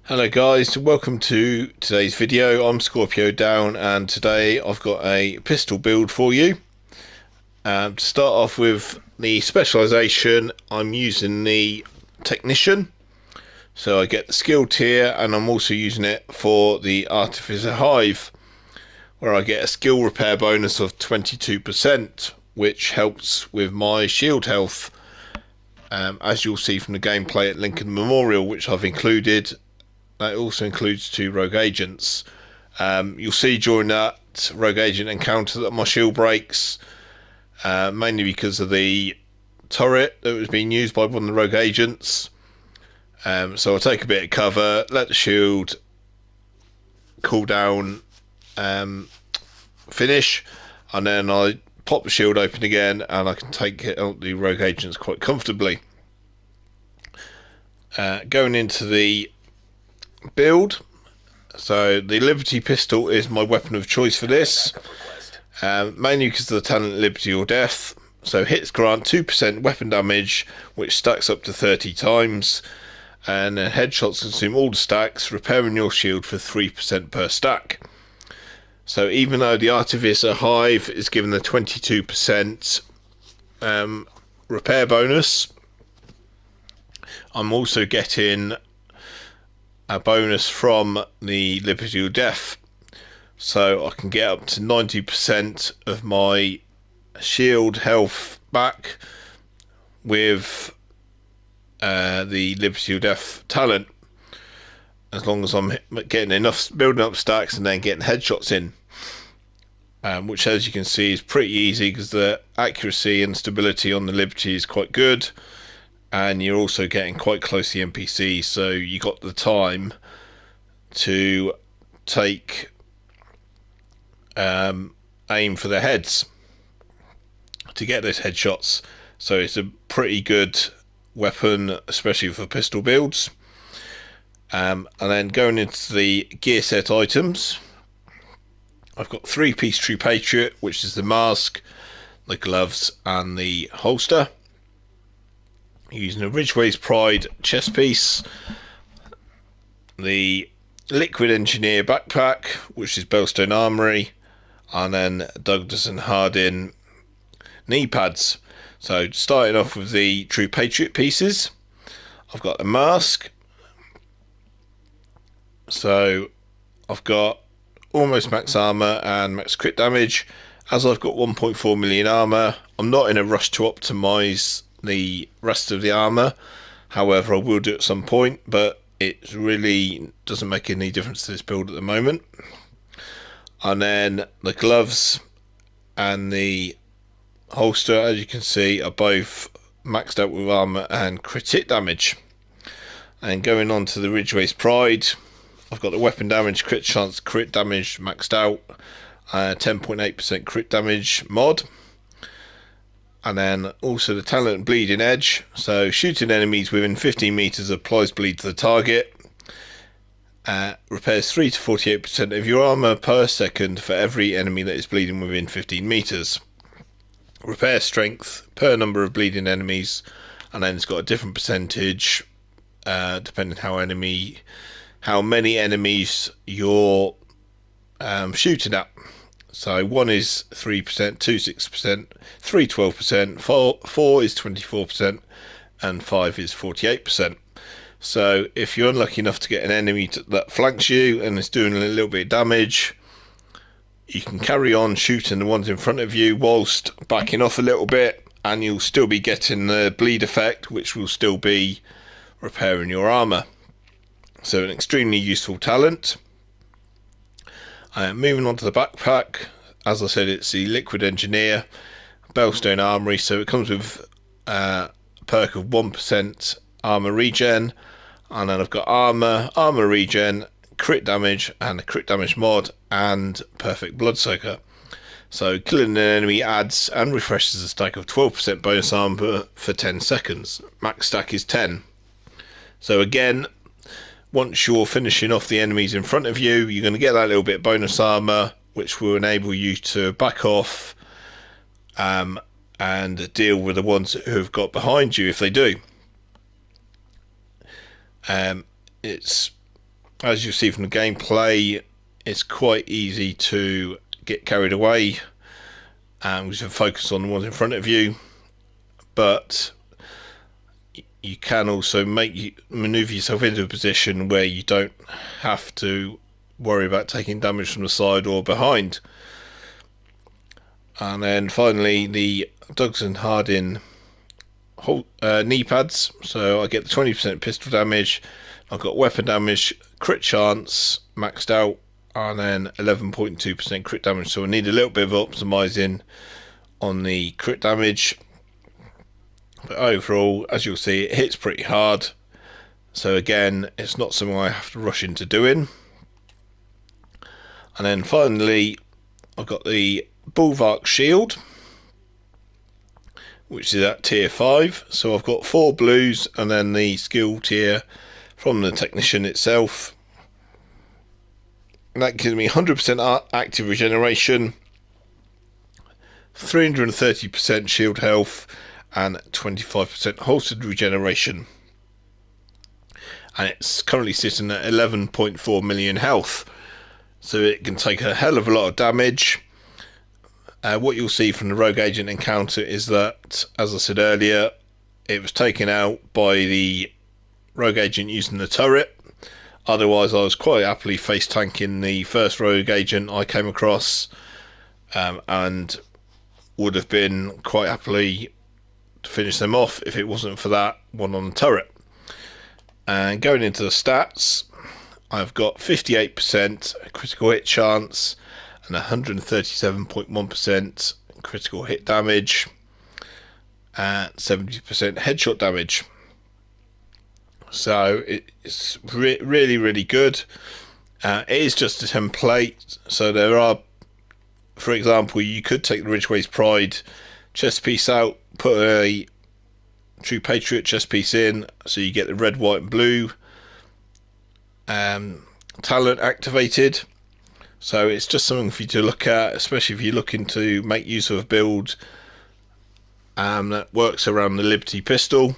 Hello guys, welcome to today's video. I'm Scorpio Down and today I've got a pistol build for you. To start off with the specialization, I'm using the technician. So I get the skill tier and I'm also using it for the artificer hive, where I get a skill repair bonus of 22%, which helps with my shield health. As you'll see from the gameplay at Lincoln Memorial, which I've included. That also includes 2 rogue agents. You'll see during that rogue agent encounter that my shield breaks, mainly because of the turret that was being used by one of the rogue agents. So I'll take a bit of cover, let the shield cooldown finish, and then I pop the shield open again and I can take out the rogue agents quite comfortably. Going into the build, so the Liberty pistol is my weapon of choice for this, mainly because of the talent Liberty or Death. So hits grant 2% weapon damage, which stacks up to 30 times, and then headshots consume all the stacks, repairing your shield for 3% per stack. So even though the Artificer Hive is given the 22% repair bonus, I'm also getting a bonus from the Liberty or Death, so I can get up to 90% of my shield health back with the Liberty or Death talent, as long as I'm getting enough, building up stacks and then getting headshots in, which, as you can see, is pretty easy because the accuracy and stability on the Liberty is quite good, and you're also getting quite close to the NPCs, so you got the time to take aim for their heads to get those headshots. So it's a pretty good weapon, especially for pistol builds. And then going into the gear set items, I've got 3-piece True Patriot, which is the mask, the gloves and the holster. Using a Ridgeway's Pride chest piece, the Liquid Engineer backpack, which is Bellstone Armory, and then Douglas and Hardin knee pads. So starting off with the True Patriot pieces, I've got the mask. So I've got almost max armor and max crit damage. As I've got 1.4 million armor, I'm not in a rush to optimize the rest of the armor. However, I will do it at some point, but it really doesn't make any difference to this build at the moment. And then the gloves and the holster, as you can see, are both maxed out with armor and crit hit damage. And going on to the Ridgeway's Pride, I've got the weapon damage, crit chance, crit damage maxed out, 10.8% crit damage mod. And then also the talent Bleeding Edge, so shooting enemies within 15 meters applies bleed to the target. Repairs 3 to 48% of your armor per second for every enemy that is bleeding within 15 meters. Repair strength per number of bleeding enemies, and then it's got a different percentage depending how many enemies you're shooting at. So 1 is 3%, 2 6%, 3 12%, 4 is 24%, and 5 is 48%. So if you're unlucky enough to get an enemy that flanks you and is doing a little bit of damage, you can carry on shooting the ones in front of you whilst backing off a little bit, and you'll still be getting the bleed effect, which will still be repairing your armor. So an extremely useful talent. Moving on to the backpack, as I said, it's the Liquid Engineer Bellstone Armory, so it comes with a perk of 1% armor regen, and then I've got armor regen, crit damage, and a crit damage mod, and Perfect Bloodsucker. So killing an enemy adds and refreshes a stack of 12% bonus armor for 10 seconds. Max stack is 10. So again, once you're finishing off the enemies in front of you, you're going to get that little bit of bonus armor, which will enable you to back off and deal with the ones who have got behind you if they do. It's as you see from the gameplay, it's quite easy to get carried away and we should focus on the ones in front of you, but you can also maneuver yourself into a position where you don't have to worry about taking damage from the side or behind. And then finally, the Douglas and Hardin knee pads. So I get the 20% pistol damage, I've got weapon damage, crit chance maxed out, and then 11.2% crit damage. So I need a little bit of optimizing on the crit damage, but overall, as you'll see, it hits pretty hard. So again, it's not something I have to rush into doing. And then finally, I've got the Bulwark Shield, which is at tier 5. So I've got 4 blues and then the skill tier from the technician itself. And that gives me 100% active regeneration, 330% shield health, and 25% holstered regeneration. And it's currently sitting at 11.4 million health. So it can take a hell of a lot of damage. What you'll see from the rogue agent encounter is that, as I said earlier, it was taken out by the rogue agent using the turret. Otherwise, I was quite happily face tanking the first rogue agent I came across, and would have been quite happily to finish them off if it wasn't for that one on the turret. And going into the stats, I've got 58% critical hit chance and 137.1% critical hit damage and 70% headshot damage. So it's really good. It is just a template, so there are, for example, you could take the Ridgeway's Pride chest piece out, put a True Patriot chest piece in, so you get the red, white and blue talent activated. So it's just something for you to look at, especially if you're looking to make use of a build that works around the Liberty pistol.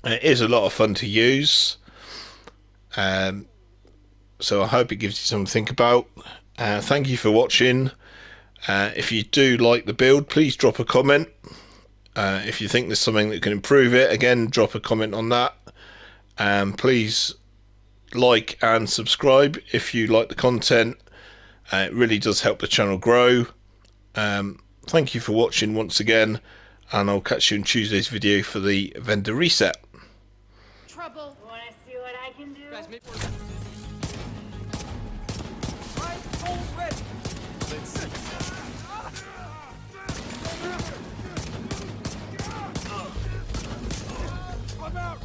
It is a lot of fun to use, so I hope it gives you something to think about. Thank you for watching. If you do like the build, please drop a comment. If you think there's something that can improve it, again, drop a comment on that. Please like and subscribe if you like the content. It really does help the channel grow. Thank you for watching once again, and I'll catch you in Tuesday's video for the vendor reset. Trouble. Want to see what I can do? Guys, make I'm out.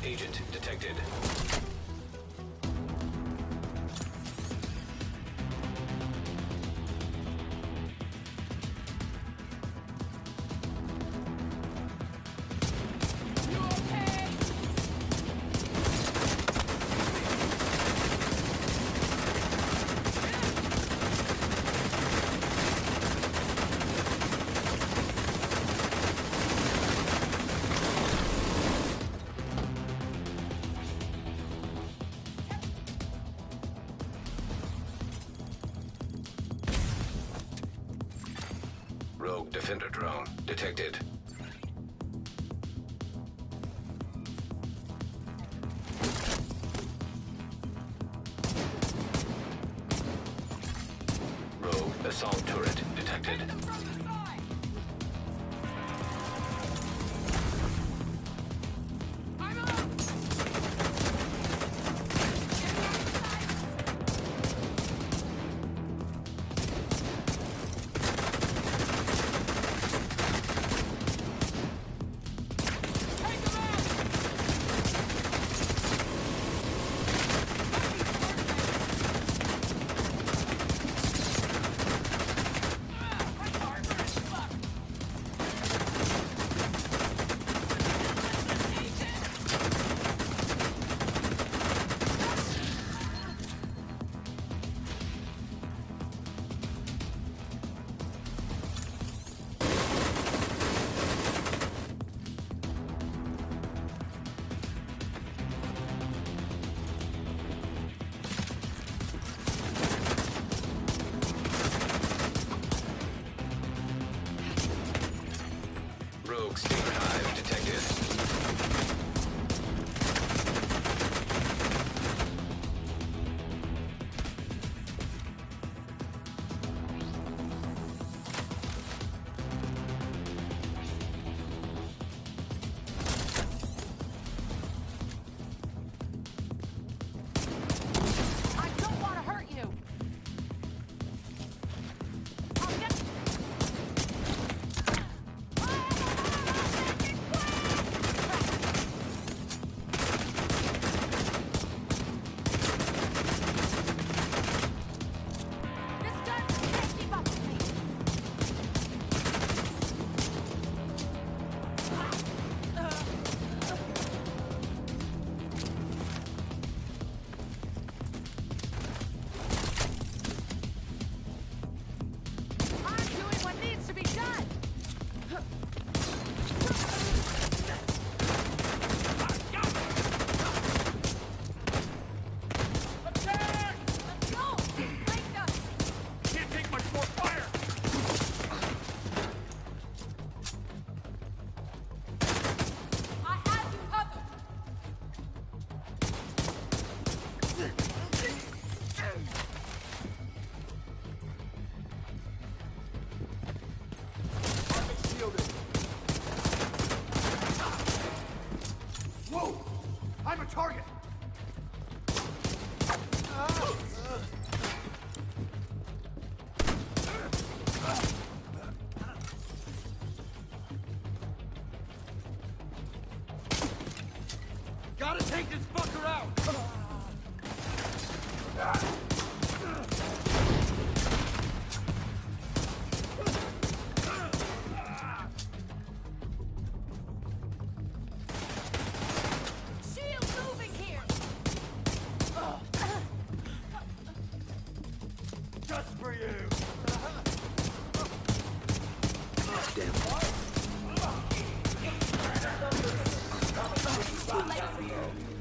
Agent detected. Rogue defender drone detected. Assault turret detected. Rogue Stinger Hive detected. I don't want to hurt you. I'll get. This gun can't keep up with me. I'm doing what needs to be done. Attack! Let's go. Break us. Can't take much more fire! I have you covered. Target shielded. Whoa! I'm a target! Gotta take this fucker out! Shield moving here. Just for you! Too late for you.